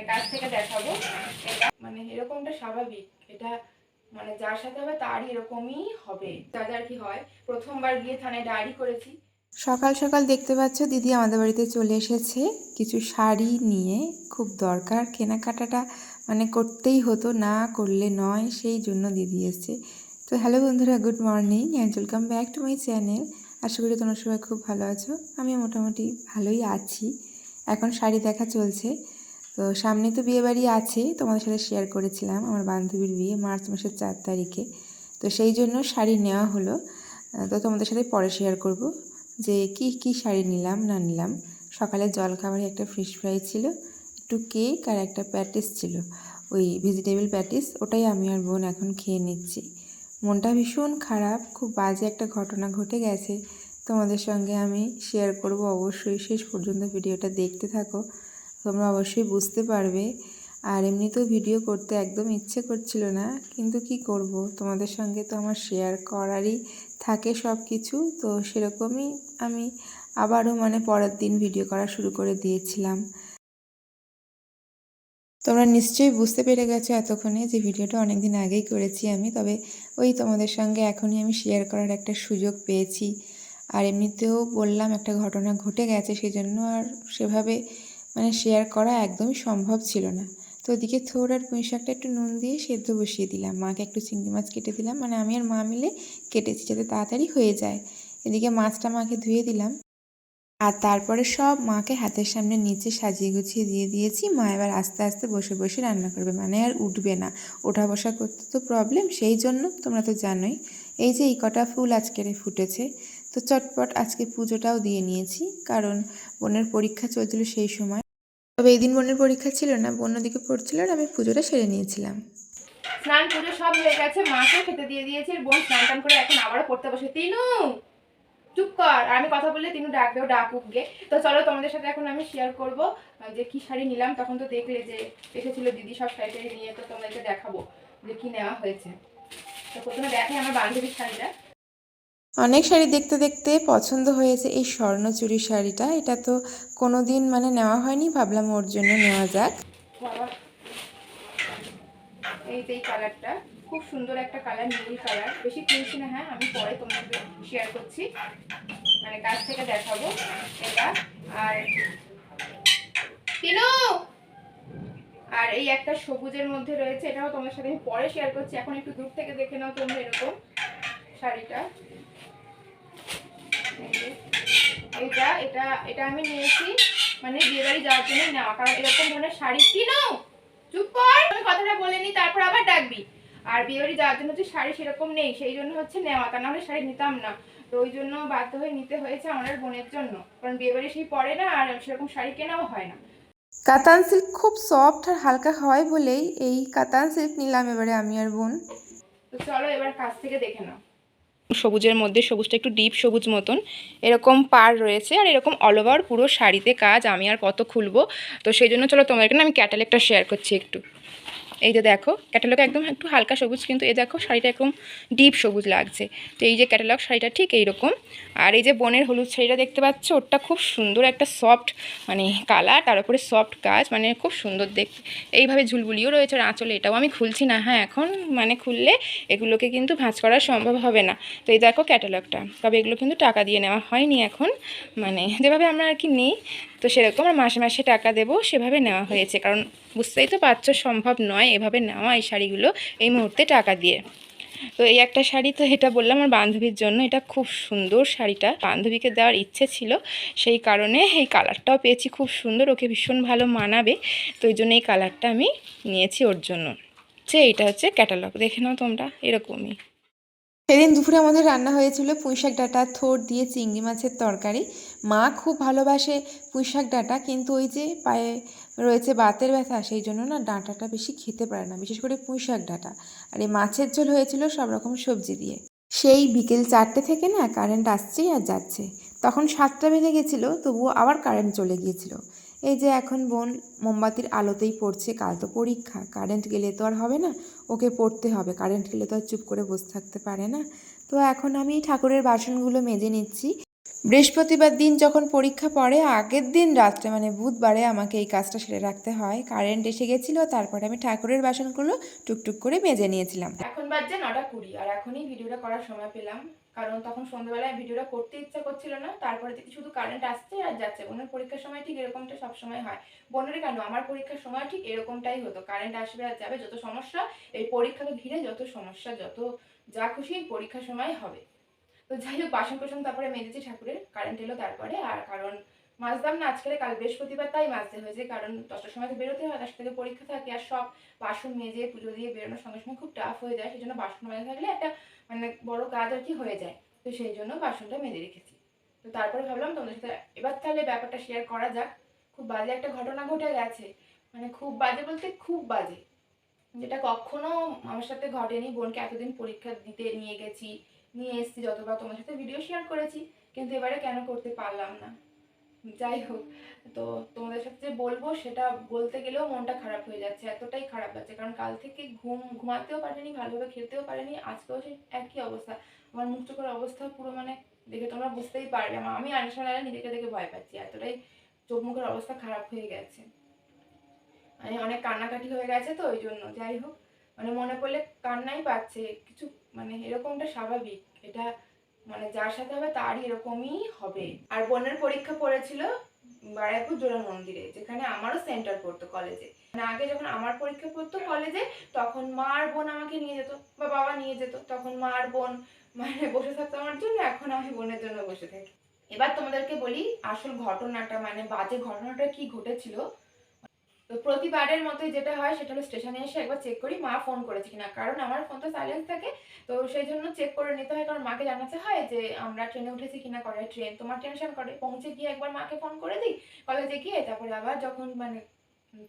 মানে কাছ থেকে দেখাবো। এটা মানে এরকমটা স্বাভাবিক, এটা মানে যার সাথে হবে তারই এরকমই হবে। যার কি হয়, প্রথমবার গিয়ে থানায় ডায়েরি করেছি। সকাল সকাল দেখতে পাচ্ছ দিদি আমাদের বাড়িতে চলে এসেছে কিছু শাড়ি নিয়ে। খুব দরকার, কেনাকাটাটা মানে করতেই হতো, না করলে নয়, সেই জন্য দিদি এসছে। তো হ্যালো বন্ধুরা, good morning and welcome back to my channel. আশা করি তোমরা সবাই খুব ভালো আছো, আমি মোটামুটি ভালোই আছি। এখন শাড়ি দেখা চলছে। তো সামনে তো বিয়েবাড়ি আছে, তোমাদের সাথে শেয়ার করেছিলাম আমার বান্ধবীর বিয়ে মার্চ মাসের 4 তারিখে। তো সেই জন্য শাড়ি নেওয়া হলো। তো তোমাদের সাথে পরে শেয়ার করব যে কি শাড়ি নিলাম না নিলাম। সকালে জলখাবারে একটা ফিশ ফ্রাই ছিল, একটু কেক আর একটা প্যাটিস ছিল, ওই ভেজিটেবল প্যাটিস, ওটাই আমি আর বোন এখন খেয়ে নিচ্ছি। মনটা ভীষণ খারাপ, খুব বাজে একটা ঘটনা ঘটে গেছে, তোমাদের সঙ্গে আমি শেয়ার করব। অবশ্যই শেষ পর্যন্ত ভিডিওটা দেখতে থাকো, তোমরা অবশ্যই বুঝতে পারবে। আর এমনিতেও ভিডিও করতে একদম ইচ্ছে করছিল না, কিন্তু কি করব, তোমাদের সঙ্গে তো আমার শেয়ার করারই থাকে সব কিছু। তো সেরকমই আমি আবারও মানে পরের দিন ভিডিও করা শুরু করে দিয়েছিলাম। তোমরা নিশ্চয়ই বুঝতে পেরে গেছো এতক্ষণে যে ভিডিওটা অনেক দিন আগেই করেছি আমি, তবে ওই তোমাদের সঙ্গে এখনই আমি শেয়ার করার একটা সুযোগ পেয়েছি। আর এমনিতেও বললাম একটা ঘটনা ঘটে গেছে, সেই জন্য আর সেভাবে মানে শেয়ার করা একদমই সম্ভব ছিল না। তো ওদিকে থোর আর পুঁই শাকটা একটু নুন দিয়ে সেদ্ধ বসিয়ে দিলাম, মাকে একটু চিংড়ি মাছ কেটে দিলাম, মানে আমি আর মা মিলে কেটেছি যাতে তাড়াতাড়ি হয়ে যায়। এদিকে মাছটা মাকে ধুয়ে দিলাম, আর তারপরে সব মাকে হাতের সামনে নিচে সাজিয়ে গুছিয়ে দিয়ে দিয়েছি। মা এবার আস্তে আস্তে বসে বসে রান্না করবে, মানে আর উঠবে না, ওঠা বসা করতে তো প্রবলেম, সেই জন্য তোমরা তো জানোই। এই যে এই কটা ফুল আজকের ফুটেছে, তো চটপট আজকে পুজোটাও দিয়ে নিয়েছি, কারণ বোনের পরীক্ষা চলছিল সেই সময়। তবে এই দিন বোনের পরীক্ষা ছিল না, বোন ওদিকে পড়ছিল আর আমি পুজোটা সেরে নিয়েছিলাম। স্নান পুজো সব হয়ে গেছে, মাকেও খেতে দিয়ে দিয়েছি। বোন স্নান টান করে এখন আবারও পড়তে বসে। তিনু চুপ কর, আর আমি কথা বললে তিনু ডাকবেও, ডাকুক গে। তো চলো তোমাদের সাথে এখন আমি শেয়ার করব যে কি শাড়ি নিলাম। তখন তো দেখলে যে এসেছিল দিদি সব শাড়ি টাড়ি নিয়ে, তো তোমাদেরকে দেখাবো যে কি নেওয়া হয়েছে। তো প্রথমে দেখে আমার বান্ধবীর শাড়িটা। অনেক শাড়ি দেখতে দেখতে পছন্দ হয়েছে এই স্বর্ণচুরি শাড়িটা। এটা তো কোনো দিন মানে নেওয়া হয়নি, ভাবলাম ওর জন্য নেওয়া যাক। বাবা, এই যে এই কালারটা খুব সুন্দর একটা কালার, নীল কালার। বেশি কিনছি না, হ্যাঁ আমি পরে তোমাদের শেয়ার করছি, মানে কাছ থেকে দেখাবো এটা। আর তিনু, আর এই একটা সবুজের মধ্যে রয়েছে, এটাও তোমার সাথে আমি পরে শেয়ার করছি। এখন একটু দূর থেকে দেখে নাও তোমরা এরকম শাড়িটা। এইটা এটা এটা আমি নিয়েছি মানে বিয়ে বাড়ি যাওয়ার জন্য নেওয়া, কারণ এরকম ধরনের শাড়ি কিনো। চুপ কর, আমি কথাটা বলে নি তারপর আবার ডাকবি। আর বিয়ে বাড়ি যাওয়ার জন্য হচ্ছে শাড়ি সেরকম নেই, সেই জন্য হচ্ছে নেওয়া, তা নাহলে শাড়ি নিতাম না। তো ওই জন্য বাধ্য হয়ে নিতে হয়েছে আমার বোনের জন্য, কারণ বিয়ে বাড়ি সেই পরে না, আর সেরকম শাড়ি কেনাও হয় না। কাতান সিল্ক খুব সফট আর হালকা হয় বলেই এই কাতান সিল্ক নিলাম এবারে আমি আর বোন। তো চলো এবার কাছ থেকে দেখে নাও। সবুজের মধ্যে সবুজটা একটু ডিপ সবুজ মতন, এরকম পাড় রয়েছে, আর এরকম অল ওভার পুরো শাড়িতে কাজ। আমি আর কত খুলবো, তো সেই জন্য চলো তোমাদেরকে না আমি ক্যাটালগটা শেয়ার করছি একটু। এই যে দেখো ক্যাটালগ একদম একটু হালকা সবুজ, কিন্তু এই দেখো শাড়িটা একদম ডিপ সবুজ লাগছে। তো এই যে ক্যাটালগ শাড়িটা ঠিক এইরকম। আর এই যে বোনের হলুদ শাড়িটা দেখতে পাচ্ছ, ওটা খুব সুন্দর একটা সফট মানে কালার, তার উপরে সফট কাজ, মানে খুব সুন্দর দেখতে। এইভাবে ঝুলবুলিও রয়েছে আঁচলে, এটাও আমি খুলছি না, হ্যাঁ এখন মানে খুললে এগুলোকে কিন্তু ভাঁজ করা সম্ভব হবে না। তো এই দেখো ক্যাটালগটা, তবে এগুলো কিন্তু টাকা দিয়ে নেওয়া হয়নি এখন, মানে যেভাবে আমরা আর কি নিই, তো সেরকম আর মাসে মাসে টাকা দেবো সেভাবে নেওয়া হয়েছে, কারণ বুঝতেই তো পারছো সম্ভব নয় এভাবে নেওয়া এই শাড়িগুলো এই মুহূর্তে টাকা দিয়ে। তো এই একটা শাড়ি, তো এটা বললাম আমার বান্ধবীর জন্য, এটা খুব সুন্দর শাড়িটা, বান্ধবীকে দেওয়ার ইচ্ছে ছিল, সেই কারণে এই কালারটাও পেয়েছি খুব সুন্দর, ওকে ভীষণ ভালো মানাবে, তো ওই জন্য এই কালারটা আমি নিয়েছি ওর জন্য। এইটা হচ্ছে ক্যাটালগ, দেখে নাও তোমরা এরকমই। সেদিন দুপুরে আমাদের রান্না হয়েছিল পুঁইশাক ডাঁটা থোড় দিয়ে চিংড়ি মাছের তরকারি। মা খুব ভালোবাসে পুঁইশাক ডাঁটা, কিন্তু ওই যে পায়ে রয়েছে বাতের ব্যথা, সেই জন্য না ডাঁটাটা বেশি খেতে পারে না, বিশেষ করে পুঁইশাক ডাঁটা। আর এই মাছের ঝোল হয়েছিল সব রকম সবজি দিয়ে। সেই বিকেল 4টে থেকে না কারেন্ট আসছেই আর যাচ্ছে, তখন 7টা বেজে গেছিলো, তবুও আবার কারেন্ট চলে গিয়েছিল। এই যে এখন বোন মোমবাতির আলোতেই পড়ছে, কাল তো পরীক্ষা, কারেন্ট গেলে তো আর হবে না, ওকে পড়তে হবে, কারেন্ট গেলে তো আর চুপ করে বসে থাকতে পারে না। তো এখন আমি ঠাকুরের বাসনগুলো মেজে নিচ্ছি। বৃহস্পতিবার দিন যখন পরীক্ষা পড়ে আগের দিন রাত্রে মানে বুধবারে আমাকে এই কাজটা সেরে রাখতে হয়। কারেন্ট এসে গেছিলো, তারপরে আমি ঠাকুরের বাসনগুলো টুকটুক করে মেজে নিয়েছিলাম। এখন বাজছে 9:20 আর এখনই ভিডিওটা করার সময় পেলাম, কারণ তখন সন্ধ্যাবেলায় ভিডিওটা করতে ইচ্ছা করছিল না। তারপরে দেখি শুধু কারেন্ট আসছে আর যাচ্ছে। বোনের পরীক্ষার সময় ঠিক এরকমটা সবসময় হয়। বোনের কেন, আমার পরীক্ষার সময় ঠিক এরকমটাই হতো, কারেন্ট আসবে আর যাবে, যত সমস্যা এই পরীক্ষাকে ঘিরে, যত সমস্যা, যত যা খুশি পরীক্ষার সময় হবে। তো যাই হোক, বাসন কোসন তারপরে মেজেছি ঠাকুরের, কারেন্ট এলো তারপরে। আর কারণ মাজতাম না আজকে, কাল বৃহস্পতিবার, তাই মাজতে হয়েছে, কারণ 10টার সময় তো বেরোতে হয়, 10টা থেকে পরীক্ষা থাকে। আর সব বাসন মেজে পুজো দিয়ে বেরোনোর সঙ্গে সঙ্গে খুব টাফ হয়ে যায়, সেই জন্য বাসন মাজা থাকলে একটা মানে বড় কাজ আর কি হয়ে যায়। তো সেই জন্য বাসনটা মেজে রেখেছি। তো তারপরে ভাবলাম তোমাদের সাথে এবার তাহলে ব্যাপারটা শেয়ার করা যাক। খুব বাজে একটা ঘটনা ঘটে গেছে, মানে খুব বাজে বলতে খুব বাজে, যেটা কখনো আমার সাথে ঘটেনি। বোনকে এতদিন পরীক্ষা দিতে নিয়ে গেছি, নিয়ে এসেছি, যতবার তোমার সাথে ভিডিও শেয়ার করেছি, কিন্তু এবারে কেন করতে পারলাম না। যাই হোক, তো তোমাদের সাথে যে বলবো সেটা বলতে গেলেও মনটা খারাপ হয়ে যাচ্ছে, এতটাই খারাপ লাগছে। কারণ কাল থেকে ঘুমাতেও পারিনি, ভালোভাবে খেতেও পারিনি, আজকেও সেই একই অবস্থা। আমার মুখ চোখের অবস্থা পুরো মানে দেখে তোমরা বুঝতেই পারবে, আমি আনসার নিজেকে দেখে ভয় পাচ্ছি, এতটাই চোখ মুখের অবস্থা খারাপ হয়ে গেছে। মানে অনেক কান্নাকাটি হয়ে গেছে তো ওই জন্য। যাই হোক, মানে মনে পড়লে কান্নাই পাচ্ছে কিছু, মানে এরকমটা স্বাভাবিক, এটা মানে যার সাথে হবে তারই এরকমই হবে। আর বোনের পরীক্ষা পড়েছিল বারাইপুর জোড়া মন্দিরে, যেখানে আমারও সেন্টার পড়তো কলেজে। মানে আগে যখন আমার পরীক্ষা পড়তো কলেজে, তখন মা আর বোন আমাকে নিয়ে যেত বা বাবা নিয়ে যেত, তখন মা আর বোন মানে বসে থাকতো আমার জন্য, এখন আমি বোনের জন্য বসে থাকি। এবার তোমাদেরকে বলি আসল ঘটনাটা, মানে বাজে ঘটনাটা কি ঘটেছিল। তো প্রতিবারের মতোই যেটা হয় সেটা হলো স্টেশনে এসে একবার চেক করি মা ফোন করেছে কিনা, কারণ আমার ফোন তো সাইলেন্স থাকে। তো সেই জন্য চেক করে নিতে হয়, কারণ মাকে জানাতে হয় যে আমরা ট্রেনে উঠেছি কিনা, করে ট্রেন তোমার টেনশন করে, পৌঁছে গিয়ে একবার মাকে ফোন করে দিই কলেজে গিয়ে, তারপরে আবার যখন মানে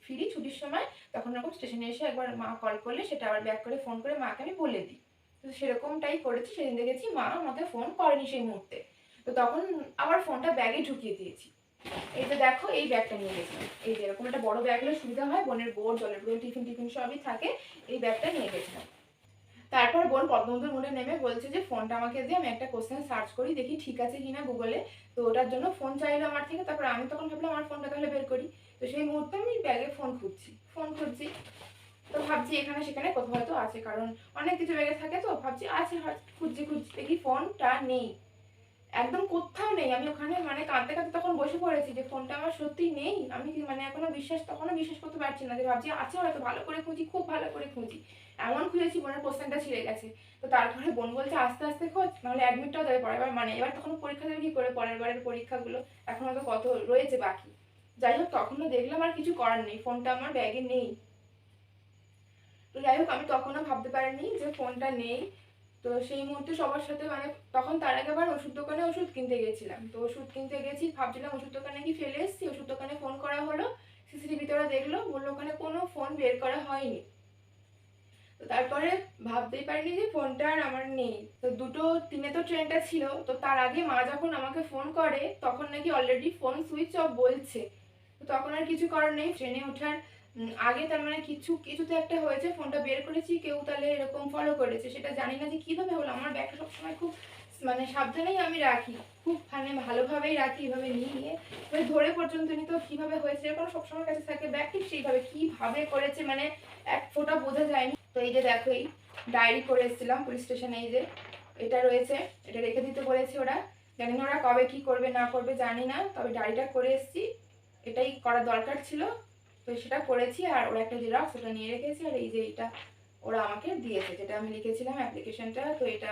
ফিরি ছুটির সময়, তখন এরকম স্টেশনে এসে একবার মা কল করলে সেটা আবার ব্যাক করে ফোন করে মাকে আমি বলে দিই। তো সেরকমটাই করেছি। সেদিন দেখেছি মা আমাকে ফোন করেনি সেই মুহূর্তে, তো তখন আবার ফোনটা ব্যাগে ঢুকিয়ে দিয়েছি। এই যে দেখো, এই ব্যাগটা নিয়ে গেছিলাম, এই যে এরকম একটা বড় ব্যাগ হলে সুবিধা হয়, বোনের বোর্ড, জলের বোতল, টিফিন টিফিন সবই থাকে, এই ব্যাগটা নিয়ে গেছিলাম। তারপর বোন পদ্মবন্ধুর মোড়ে নেমে বলছে যে ফোনটা আমাকে দিয়ে আমি একটা কোশ্চেন সার্চ করি, দেখি ঠিক আছে কিনা গুগলে। তো ওটার জন্য ফোন চাইলো আমার থেকে। তারপর আমি তখন ভাবলাম আমার ফোনটা তাহলে বের করি। তো সেই মুহূর্তে আমি ব্যাগে ফোন খুঁজছি। তো ভাবছি এখানে সেখানে কোথাও হয়তো আছে, কারণ অনেক কিছু ব্যাগে থাকে, তো ভাবছি আছে, খুঁজছি দেখি ফোনটা নেই, একদম কোথাও নেই। আমি ওখানে মানে কাঁদতে কাঁদতে তখন বসে পড়েছি যে ফোনটা আমার সত্যি নেই। আমি মানে তখনও বিশ্বাস করতে পারছি না, যে ভাবছি আছে হয়তো, ভালো করে খুঁজি, খুব ভালো করে খুঁজি, এমন খুঁজেছি বোনের কোশ্চেনটা ছিঁড়ে গেছে। তো তারপরে বোন বলছে আস্তে আস্তে খোঁজ, নাহলে অ্যাডমিটটাও যাবে পরের বার, মানে এবার তখন পরীক্ষা দেবে কি করে, পরের বারের পরীক্ষাগুলো এখনো তো কত রয়েছে বাকি। যাই হোক, তখনও দেখলাম আর কিছু করার নেই, ফোনটা আমার ব্যাগে নেই। তো যাই হোক, আমি তখনও ভাবতে পারিনি যে ফোনটা নেই। তো সেই মুহূর্তে সবার সাথে মানে তখন তার আগে আবার ওষুধ দোকানে ওষুধ কিনতে গেছিলাম। তো ওষুধ কিনতে গেছি, ভাবছিলাম ওষুধ দোকানে কি ফেলে এসেছি, ওষুধ দোকানে ফোন করা হলো, সিসিটিভিতে ওরা দেখলো, বললো ওখানে কোনো ফোন বের করা হয়নি। তো তারপরে ভাবতেই পারিনি যে ফোনটা আর আমার নেই। তো 2:03 তো ট্রেনটা ছিল, তো তার আগে মা যখন আমাকে ফোন করে তখন নাকি অলরেডি ফোন সুইচ অফ বলছে। তো তখন আর কিছু করার নেই, ট্রেনে ওঠার আগে তার মানে কিছুতে একটা হয়েছে, ফোনটা বের করেছি, কেউ তাহলে এরকম ফলো করেছে, সেটা জানি না যে কিভাবে হলো। আমার ব্যাগটা সবসময় খুব মানে সাবধানেই আমি রাখি, খুব মানে ভালোভাবেই রাখি, এভাবে নিয়ে মানে ধরে পর্যন্ত নি। তো কিভাবে হয়েছে, এরকম সবসময় কাছে থাকে ব্যাগ, ঠিক সেইভাবে কিভাবে করেছে মানে এক ফোঁটা বোঝা যায়নি। তো এই যে দেখো, এই ডায়েরি করে এসেছিলাম পুলিশ স্টেশনে, এই যে এটা রয়েছে, এটা রেখে দিতে বলেছে ওরা, জানি না ওরা কবে কি করবে না করবে জানি না, তবে ডায়েরিটা করে এসেছি, এটাই করা দরকার ছিল, তো সেটা করেছি। আর ওরা একটা জেরক্স ওটা নিয়ে রেখেছি, আর এই যে এটা ওরা আমাকে দিয়েছে, যেটা আমি লিখেছিলাম অ্যাপ্লিকেশনটা, তো এটা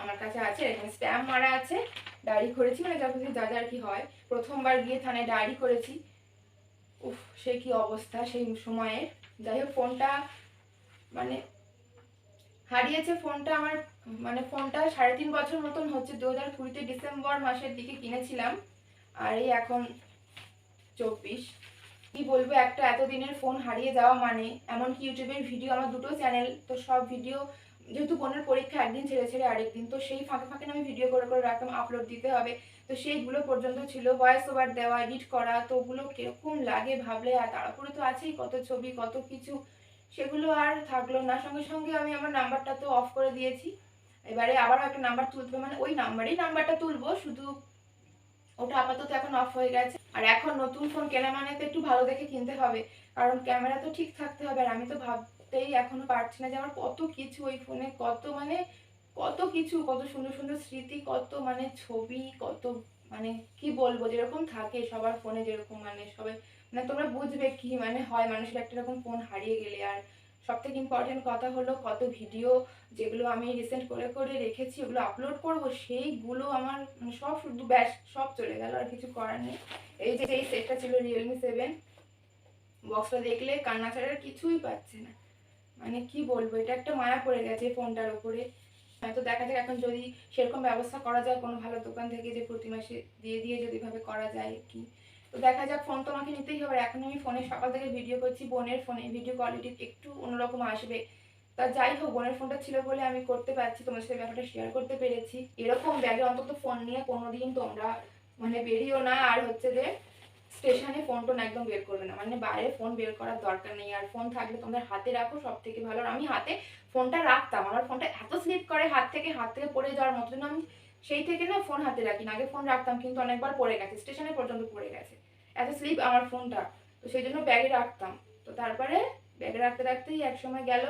আমার কাছে আছে, এখানে স্ট্যাম্প মারা আছে। ডায়েরি করেছি মানে যখন যা যা আর কি হয়, প্রথমবার গিয়ে থানায় ডায়েরি করেছি, উফ সে কি অবস্থা সেই সময়ের। যাই হোক, ফোনটা মানে হারিয়েছে, ফোনটা আমার মানে ফোনটা 3.5 বছর মতন হচ্ছে, 2020 ডিসেম্বর মাসের দিকে কিনেছিলাম, আর এই এখন 24। কি বলবো, একটা এতদিনের ফোন হারিয়ে যাওয়া মানে, এমনকি ইউটিউবের ভিডিও, আমার দুটো চ্যানেল, তো সব ভিডিও যেহেতু বোনের পরীক্ষা একদিন ছেড়ে ছেড়ে আরেকদিন, তো সেই ফাঁকে ফাঁকে আমি ভিডিও করে করে রাখতাম, আপলোড দিতে হবে, তো সেইগুলো পর্যন্ত ছিল, ভয়েস ওভার দেওয়া, এডিট করা, তো ওগুলো কিরকম লাগে ভাবলে। আর তারপরে তো আছেই কত ছবি কত কিছু, সেগুলো আর থাকলো না। সঙ্গে সঙ্গে আমি আমার নাম্বারটা তো অফ করে দিয়েছি, এবারে আবার একটা নাম্বার তুলতে হবে, মানে ওই নাম্বারটা তুলবো, শুধু ওটা আপাতত এখন অফ হয়ে গেছে। আর এখন নতুন ফোন কেনা মানে তো একটু ভালো দেখে কিনতে হবে, কারণ ক্যামেরা তো ঠিক থাকতে হবে। আর আমি তো ভাবতেই এখনো পারছি না যে আমার কত কিছু ওই ফোনে, কত মানে কত কিছু, কত সুন্দর সুন্দর স্মৃতি, কত মানে ছবি, কত মানে কি বলবো, যেরকম থাকে সবার ফোনে যেরকম, মানে সবাই মানে তোমরা বুঝবে কি মানে হয় মানুষের একটা রকম ফোন হারিয়ে গেলে। আর সব থেকে ইম্পর্টেন্ট কথা হলো কত ভিডিও যেগুলো আমি রিসেন্ট করে করে রেখেছি ওগুলো আপলোড করব, সেইগুলো আমার মানে সব শুধু ব্যাস সব চলে গেল, আর কিছু করার নেই। এই যে এই সেটটা ছিল Realme 7, বক্সটা দেখলে কান্না ছাড়া আর কিছুই পাচ্ছে না। মানে কি বলবো, এটা একটা মায়া পড়ে গেছে ফোনটার উপরে। হয়তো দেখা যাক এখন যদি সেরকম ব্যবস্থা করা যায় কোনো ভালো দোকান থেকে, যে প্রতি মাসে দিয়ে দিয়ে যদি ভাবে করা যায় কি, তো দেখা যাক। ফোন তো আমাকে নিতেই হবে। এখন আমি ফোনে সকাল থেকে ভিডিও করছি, বোনের ফোনে ভিডিও কোয়ালিটি একটু অন্যরকম আসবে। তা যাই হোক, বোনের ফোনটা ছিল বলে আমি করতে পারছি, তোমার সাথে ব্যাপারটা শেয়ার করতে পেরেছি। এরকম ব্যাগে অন্তত ফোন নিয়ে কোনোদিন তোমরা মানে বেরিও না। আর হচ্ছে যে স্টেশনে ফোন টোন একদম বের করবে না, মানে বাইরে ফোন বের করার দরকার নেই। আর ফোন থাকলে তোমাদের হাতে রাখো, সব থেকে ভালো। আর আমি হাতে ফোনটা রাখতাম, আমার ফোনটা এত স্লিপ করে হাত থেকে পড়ে যাওয়ার মতো, জন্য আমি সেই থেকে না ফোন হাতে রাখি না। আগে ফোন রাখতাম কিন্তু অনেকবার পড়ে গেছে, স্টেশনে পর্যন্ত পড়ে গেছে, এত স্লিপ আমার ফোনটা। তো সেই জন্য ব্যাগে রাখতাম। তো তারপরে ব্যাগে রাখতে রাখতেই এক সময় গেল,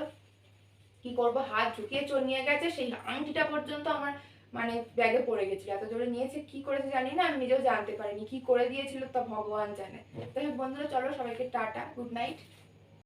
কি করব, হাত ঝুঁকিয়ে চোর নিয়ে গেছে, সেই আংটিটা পর্যন্ত আমার মানে ব্যাগে পড়ে গেছিল। এত জোরে নিয়েছে, কি করেছে জানি না, আমি নিজেও জানতে পারিনি কি করে দিয়েছিল, তা ভগবান জানে। তাই বন্ধুরা চলো, সবাইকে টাটা, গুড নাইট।